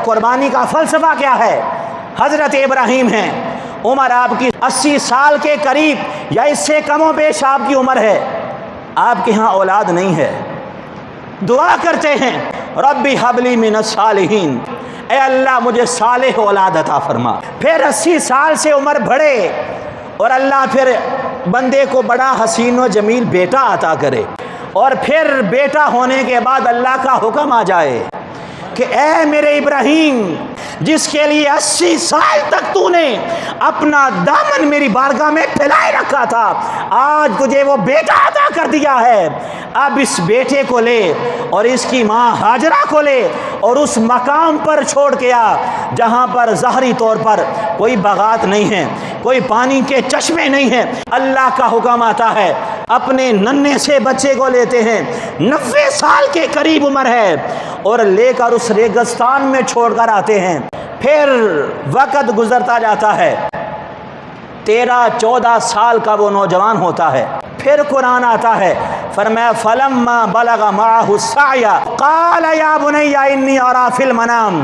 कुर्बानी का फ़लसफ़ा क्या है? हज़रत इब्राहीम हैं, उम्र आपकी 80 साल के करीब या इससे कमो बेश आपकी उम्र है, आपके यहाँ औलाद नहीं है। दुआ करते हैं, रब्बी हबली मिनस सालिहीन, ए अल्लाह मुझे सालेह औलाद अता फरमा। फिर 80 साल से उम्र बढ़े और अल्लाह फिर बंदे को बड़ा हसीन व जमील बेटा अता करे, और फिर बेटा होने के बाद अल्लाह का हुक्म आ जाए कि ए मेरे इब्राहीम, जिसके लिए 80 साल तक तूने अपना दामन मेरी बारगाह में फैलाए रखा था, आज तुझे वो बेटा अता कर दिया है। अब इस बेटे को ले और इसकी माँ हाजरा को ले और उस मकाम पर छोड़ के आ जहाँ पर ज़ाहरी तौर पर कोई बगात नहीं है, कोई पानी के चश्मे नहीं हैं। अल्लाह का हुक्म आता है, अपने नन्हे से बच्चे को लेते हैं, 90 साल के करीब उम्र है, और लेकर उस रेगिस्तान में छोड़कर आते हैं। फिर वक़्त गुजरता जाता है, 13-14 साल का वो नौजवान होता है। फिर कुरान आता है, फरमाया फलम्मा बलगा माहु साया क़ाल या बुनैया इन्नी अरा फिल मनाम।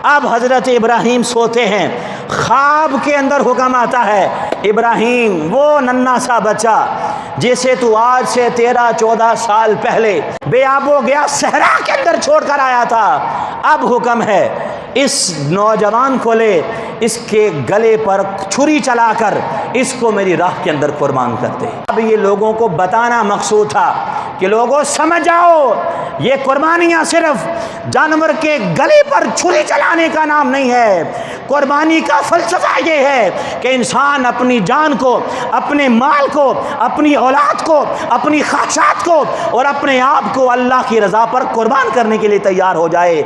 अब हज़रत इब्राहीम सोते हैं, ख्वाब के अंदर हुक्म आता है, इब्राहीम वो नन्हा सा बच्चा जिसे तू आज से 13-14 साल पहले बेआबो गया सहरा के अंदर छोड़ कर आया था, अब हुक्म है इस नौजवान को ले, इसके गले पर छुरी चलाकर इसको मेरी राह के अंदर कुर्बान कर दे। अब ये लोगों को बताना मकसूद था कि लोगों समझ जाओ, ये कुर्बानियाँ सिर्फ जानवर के गले पर छुरी चलाने का नाम नहीं है। कुर्बानी का फ़लसफ़ा ये है कि इंसान अपनी जान को, अपने माल को, अपनी औलाद को, अपनी ख्वाहिशात को और अपने आप को अल्लाह की रज़ा पर कुर्बान करने के लिए तैयार हो जाए।